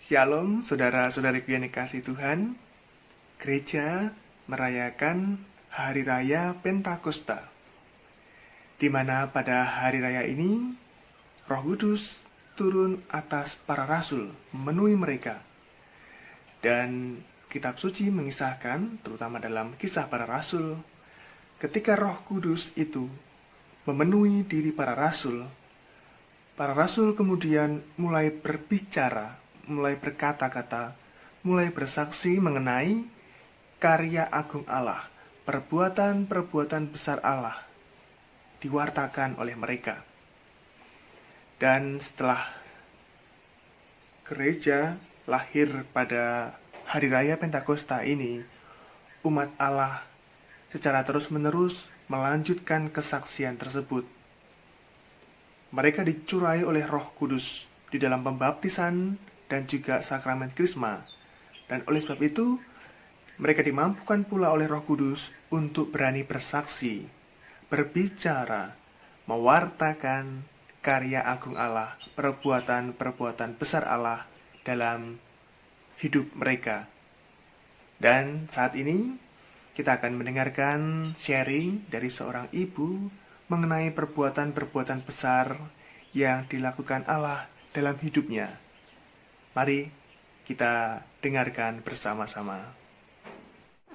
Shalom, saudara-saudariku yang dikasihi Tuhan. Gereja merayakan Hari Raya Pentakosta, di mana pada hari raya ini Roh Kudus turun atas para rasul, memenuhi mereka. Dan kitab suci mengisahkan, terutama dalam Kisah Para Rasul, ketika Roh Kudus itu memenuhi diri para rasul kemudian mulai berbicara, mulai berkata-kata, mulai bersaksi mengenai karya agung Allah, perbuatan-perbuatan besar Allah diwartakan oleh mereka. Dan setelah gereja lahir pada hari raya Pentakosta ini, umat Allah secara terus-menerus melanjutkan kesaksian tersebut. Mereka dicurai oleh Roh Kudus di dalam pembaptisan dan juga sakramen Krisma. Dan oleh sebab itu, mereka dimampukan pula oleh Roh Kudus untuk berani bersaksi, berbicara, mewartakan karya agung Allah, perbuatan-perbuatan besar Allah dalam hidup mereka. Dan saat ini, kita akan mendengarkan sharing dari seorang ibu mengenai perbuatan-perbuatan besar yang dilakukan Allah dalam hidupnya. Mari kita dengarkan bersama-sama.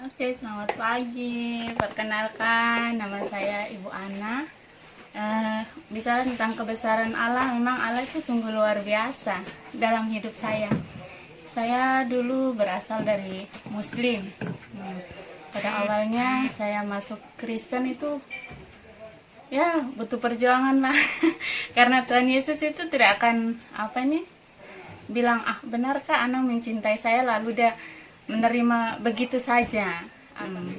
Oke, selamat pagi. Perkenalkan, nama saya Ibu Ana. Bicara tentang kebesaran Allah, memang Allah itu sungguh luar biasa dalam hidup saya. Saya dulu berasal dari Muslim. Pada awalnya saya masuk Kristen itu ya butuh perjuangan lah. Karena Tuhan Yesus itu tidak akan bilang, benarkah anak mencintai saya lalu dia menerima begitu saja.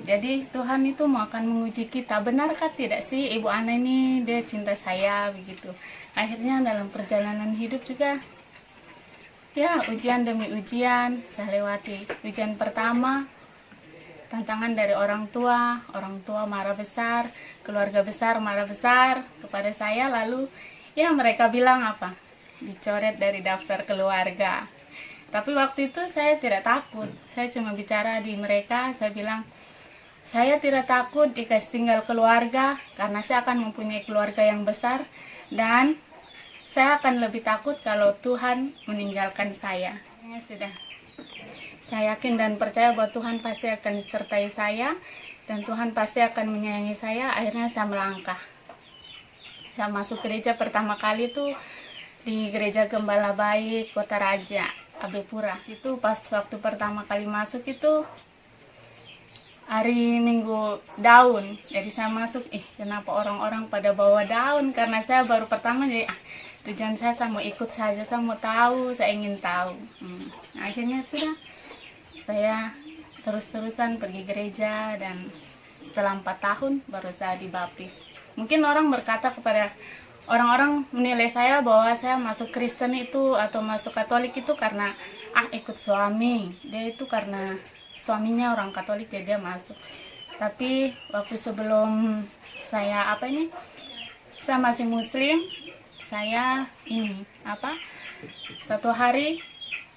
Jadi Tuhan itu mau akan menguji kita, benarkah tidak sih Ibu Ana ini dia cinta saya begitu. Akhirnya dalam perjalanan hidup juga ya ujian demi ujian saya lewati. Ujian pertama, tantangan dari orang tua marah besar, keluarga besar marah besar kepada saya, lalu ya mereka bilang dicoret dari daftar keluarga. Tapi waktu itu saya tidak takut, saya cuma bicara di mereka, saya bilang, saya tidak takut dikasih tinggal keluarga, karena saya akan mempunyai keluarga yang besar, dan saya akan lebih takut kalau Tuhan meninggalkan saya. Ya sudah. Saya yakin dan percaya bahwa Tuhan pasti akan disertai saya, dan Tuhan pasti akan menyayangi saya. Akhirnya saya melangkah. Saya masuk gereja pertama kali tuh di Gereja Gembala Baik, Kota Raja, Abepura. Itu pas waktu pertama kali masuk itu hari Minggu daun. Jadi saya masuk, kenapa orang-orang pada bawa daun? Karena saya baru pertama, jadi tujuan saya mau ikut saja, saya mau tahu, saya ingin tahu. Akhirnya sudah. Saya terus-terusan pergi gereja dan setelah 4 tahun baru saya dibaptis. Mungkin orang berkata kepada orang-orang menilai saya bahwa saya masuk Kristen itu atau masuk Katolik itu karena ikut suami. Dia itu karena suaminya orang Katolik jadi dia masuk. Tapi waktu sebelum saya saya masih Muslim, saya satu hari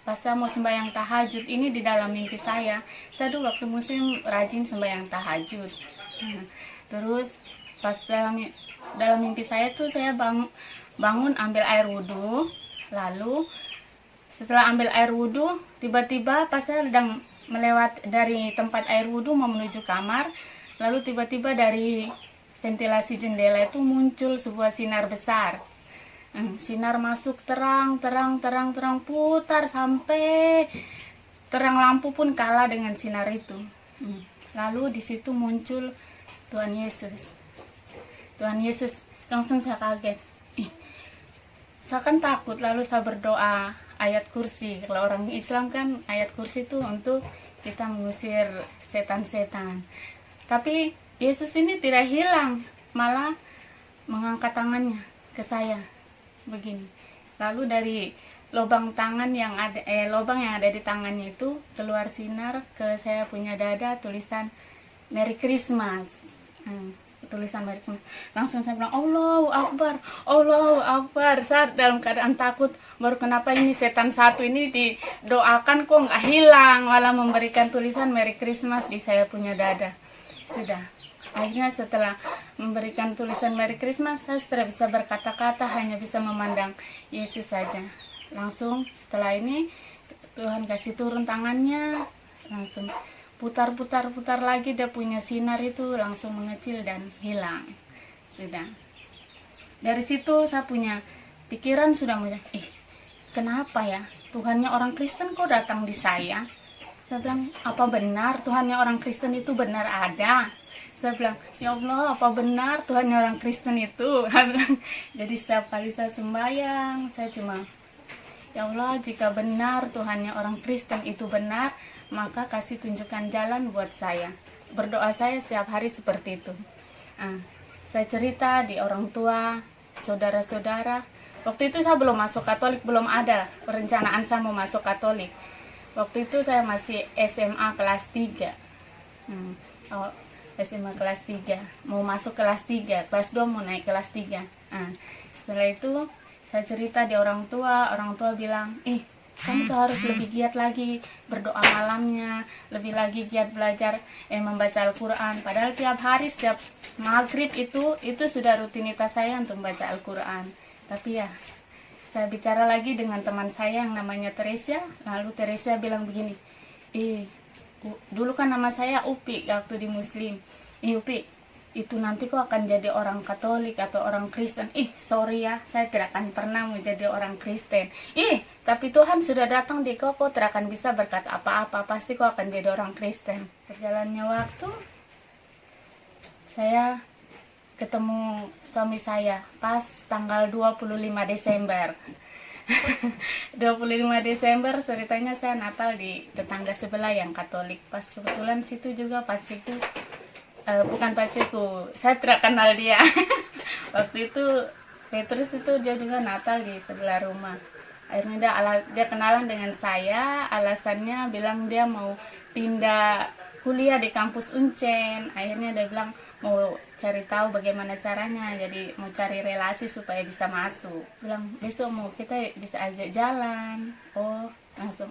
pas saya mau sembahyang tahajud ini di dalam mimpi saya dulu waktu Muslim rajin sembahyang tahajud. Terus pas dalam mimpi saya tuh saya bangun ambil air wudhu. Lalu setelah ambil air wudhu, tiba-tiba pas saya sedang melewat dari tempat air wudhu mau menuju kamar, lalu tiba-tiba dari ventilasi jendela itu muncul sebuah sinar besar. Sinar masuk terang, putar sampai terang lampu pun kalah dengan sinar itu. Lalu di situ muncul Tuhan Yesus. Langsung saya kaget. Saya kan takut, lalu saya berdoa ayat kursi. Kalau orang Islam kan ayat kursi itu untuk kita mengusir setan-setan. Tapi Yesus ini tidak hilang, malah mengangkat tangannya ke saya begini. Lalu dari lubang yang ada di tangannya itu keluar sinar ke saya punya dada tulisan Merry Christmas. tulisan Merry Christmas. Langsung saya bilang Allahu Akbar, Allahu Akbar. Saya dalam keadaan takut, baru kenapa ini setan satu ini didoakan kok nggak hilang, malah memberikan tulisan Merry Christmas di saya punya dada. Sudah. Akhirnya setelah memberikan tulisan Merry Christmas, saya sudah bisa berkata-kata, hanya bisa memandang Yesus saja. Langsung setelah ini Tuhan kasih turun tangannya, langsung putar-putar lagi, dia punya sinar itu langsung mengecil dan hilang. Sudah. Dari situ saya punya pikiran sudah mulai, kenapa ya Tuhannya orang Kristen kok datang di saya? Saya bilang, apa benar Tuhannya orang Kristen itu benar ada? Saya bilang, ya Allah, apa benar Tuhannya orang Kristen itu? Jadi setiap kali saya sembahyang, saya cuma, ya Allah, jika benar Tuhannya orang Kristen itu benar, maka kasih tunjukkan jalan buat saya. Berdoa saya setiap hari seperti itu. Saya cerita di orang tua, saudara-saudara. Waktu itu saya belum masuk Katolik, belum ada perencanaan saya mau masuk Katolik. Waktu itu saya masih SMA kelas 3. SMA kelas 3. Mau masuk kelas 3, kelas 2 mau naik kelas 3. Setelah itu saya cerita di orang tua bilang, kamu tuh harus lebih giat lagi berdoa malamnya, lebih lagi giat belajar membaca Al-Quran. Padahal tiap hari setiap maghrib itu sudah rutinitas saya untuk membaca Al-Quran. Tapi ya, saya bicara lagi dengan teman saya yang namanya Teresia. Lalu Teresia bilang begini, dulu kan nama saya Upi waktu di Muslim. Upi, itu nanti kok akan jadi orang Katolik atau orang Kristen. Sorry ya, saya tidak akan pernah menjadi orang Kristen. Tapi Tuhan sudah datang di kau tidak akan bisa berkata apa-apa, pasti kau akan jadi orang Kristen. Berjalannya waktu, saya ketemu suami saya pas tanggal 25 Desember. 25 Desember ceritanya saya Natal di tetangga sebelah yang Katolik. Pas kebetulan situ juga paciku, bukan paciku, saya tidak kenal dia. Waktu itu Petrus itu dia juga Natal di sebelah rumah. Akhirnya dia kenalan dengan saya, alasannya bilang dia mau pindah kuliah di kampus Uncen. Akhirnya dia bilang mau cari tahu bagaimana caranya, jadi mau cari relasi supaya bisa masuk. Bilang besok mau kita bisa ajak jalan. Langsung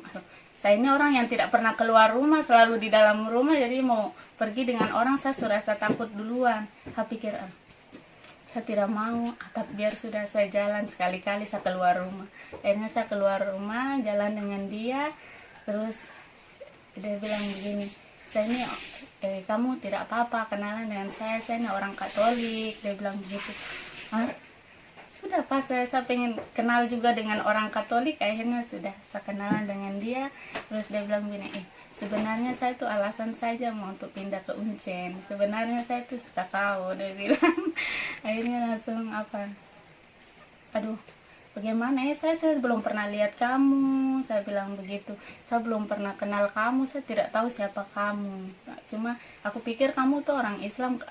saya ini orang yang tidak pernah keluar rumah, selalu di dalam rumah, jadi mau pergi dengan orang saya sudah rasa takut duluan. Saya pikir saya tidak mau, tapi biar sudah saya jalan, sekali-kali saya keluar rumah. Akhirnya saya keluar rumah, jalan dengan dia, terus dia bilang begini, saya ini kamu tidak apa-apa kenalan dengan saya ini orang Katolik. Dia bilang begitu. Sudah pas saya pengen kenal juga dengan orang Katolik, akhirnya sudah saya kenalan dengan dia. Terus dia bilang begini, sebenarnya saya itu alasan saja mau untuk pindah ke Uncen, sebenarnya saya itu suka kau, dia bilang. Akhirnya langsung bagaimana ya, saya belum pernah lihat kamu, saya bilang begitu. Saya belum pernah kenal kamu, saya tidak tahu siapa kamu. Cuma aku pikir kamu tuh orang Islam,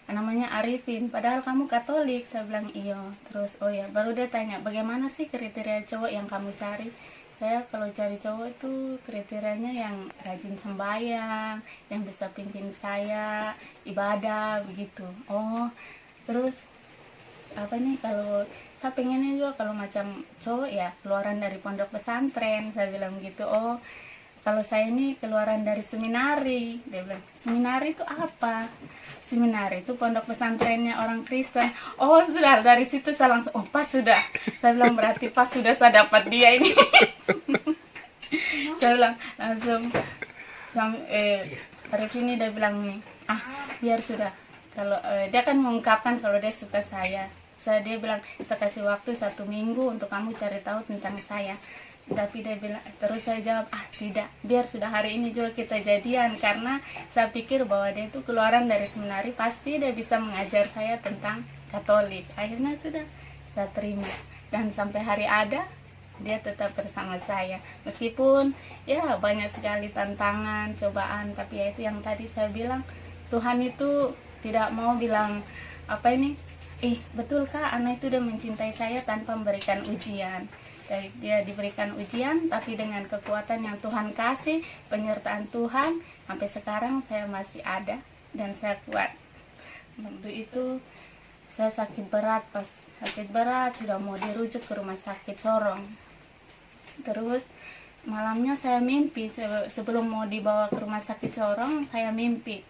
namanya Arifin, padahal kamu Katolik. Saya bilang iya. Terus baru dia tanya, bagaimana sih kriteria cowok yang kamu cari? Saya kalau cari cowok itu kriterianya yang rajin sembahyang, yang bisa pimpin saya ibadah begitu. Terus kalau saya pengennya juga kalau macam cowok ya keluaran dari pondok pesantren. Saya bilang gitu. Kalau saya ini keluaran dari seminari. Dia bilang, seminari itu apa? Seminari itu pondok pesantrennya orang Kristen. Sudah, dari situ saya langsung, pas sudah. Saya bilang, berarti pas sudah saya dapat dia ini. Saya bilang, langsung, Arif ini dia bilang nih, biar sudah. Kalau dia kan mengungkapkan kalau dia suka saya. Dia bilang, saya kasih waktu 1 minggu untuk kamu cari tahu tentang saya. Tapi dia bilang, terus saya jawab, tidak, biar sudah hari ini juga kita jadian. Karena saya pikir bahwa dia itu keluaran dari seminari, pasti dia bisa mengajar saya tentang Katolik. Akhirnya sudah saya terima. Dan sampai hari ada, dia tetap bersama saya. Meskipun ya banyak sekali tantangan, cobaan. Tapi ya itu yang tadi saya bilang, Tuhan itu tidak mau bilang, betulkah anak itu udah mencintai saya tanpa memberikan ujian. Dia diberikan ujian, tapi dengan kekuatan yang Tuhan kasih, penyertaan Tuhan, sampai sekarang saya masih ada dan saya kuat. Waktu itu saya sakit berat, pas sakit berat sudah mau dirujuk ke rumah sakit Sorong. Terus malamnya saya mimpi, sebelum mau dibawa ke rumah sakit Sorong, saya mimpi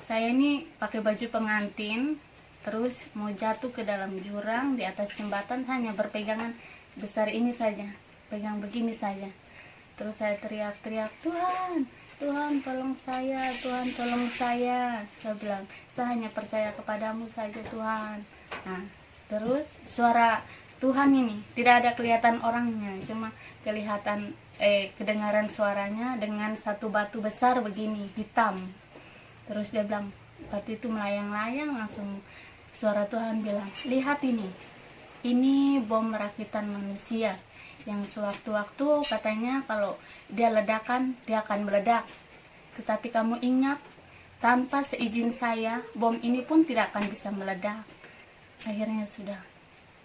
saya ini pakai baju pengantin, terus mau jatuh ke dalam jurang di atas jembatan, hanya berpegangan besar ini saja, pegang begini saja. Terus saya teriak-teriak, Tuhan, Tuhan tolong saya, Tuhan tolong saya. Saya bilang, saya hanya percaya kepadamu saja Tuhan. Nah, terus suara Tuhan ini tidak ada kelihatan orangnya, cuma kelihatan kedengaran suaranya dengan satu batu besar begini, hitam. Terus dia bilang, batu itu melayang-layang, langsung suara Tuhan bilang, lihat ini bom rakitan manusia yang sewaktu-waktu katanya kalau dia ledakan, dia akan meledak. Tetapi kamu ingat, tanpa seizin saya, bom ini pun tidak akan bisa meledak. Akhirnya sudah.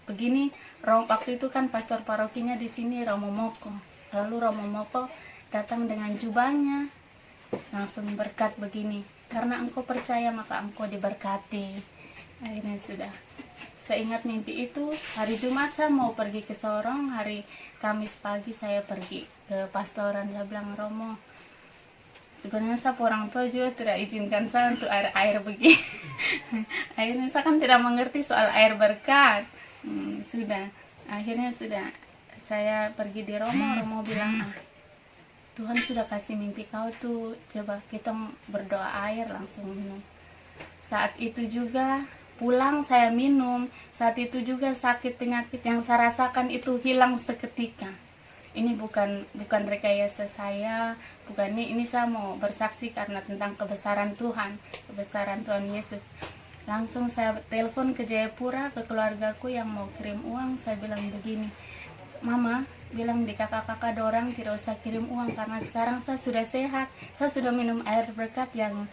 Begini, waktu itu kan pastor parokinya di sini Romo Moko. Lalu Romo Moko datang dengan jubahnya, langsung berkat begini, karena engkau percaya maka engkau diberkati. Akhirnya sudah. Saya ingat mimpi itu, hari Jumat saya mau pergi ke Sorong, hari Kamis pagi saya pergi ke pastoran. Saya bilang, Romo, sebenarnya saya orang tua juga tidak izinkan saya untuk air begini. Akhirnya saya kan tidak mengerti soal air berkat. Sudah, akhirnya sudah, saya pergi di Romo bilang, Tuhan sudah kasih mimpi kau tuh, coba kita berdoa air, langsung minum. Saat itu juga pulang saya minum, saat itu juga sakit penyakit yang saya rasakan itu hilang seketika. Ini bukan rekayasa saya, bukan ini saya mau bersaksi karena tentang kebesaran Tuhan Yesus. Langsung saya telepon ke Jayapura, ke keluargaku yang mau kirim uang. Saya bilang begini, Mama, bilang di kakak-kakak dorang tidak usah kirim uang karena sekarang saya sudah sehat, saya sudah minum air berkat yang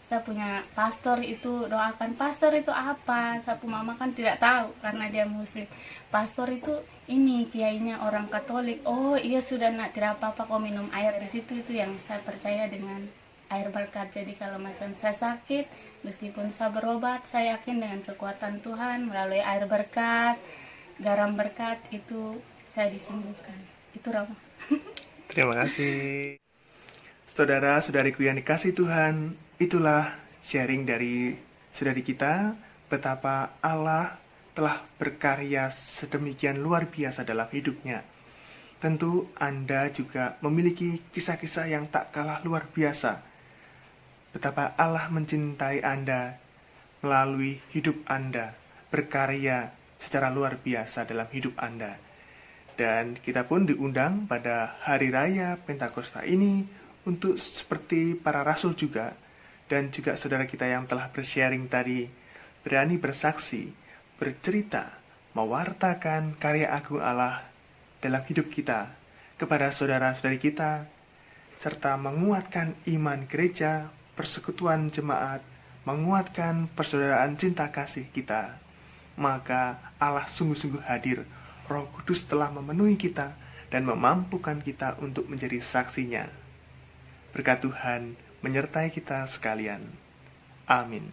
saya punya pastor itu doakan. Pastor itu apa? Sapu mama kan tidak tahu karena dia muslim. Pastor itu ini kiainya orang Katolik. Oh iya sudah nak, tidak apa-apa kau minum air di situ. Itu yang saya percaya dengan air berkat. Jadi kalau macam saya sakit, meskipun saya berobat, saya yakin dengan kekuatan Tuhan melalui air berkat, garam berkat itu saya disembuhkan. Itu Rama. Terima kasih. Saudara-saudariku yang dikasih Tuhan, itulah sharing dari saudari kita, betapa Allah telah berkarya sedemikian luar biasa dalam hidupnya. Tentu Anda juga memiliki kisah-kisah yang tak kalah luar biasa. Betapa Allah mencintai Anda melalui hidup Anda, berkarya secara luar biasa dalam hidup Anda. Dan kita pun diundang pada Hari Raya Pentakosta ini untuk seperti para rasul juga, dan juga saudara kita yang telah bersharing tadi, berani bersaksi, bercerita, mewartakan karya agung Allah dalam hidup kita kepada saudara-saudari kita, serta menguatkan iman gereja, persekutuan jemaat, menguatkan persaudaraan cinta kasih kita. Maka Allah sungguh-sungguh hadir. Roh Kudus telah memenuhi kita dan memampukan kita untuk menjadi saksinya. Berkat Tuhan menyertai kita sekalian. Amin.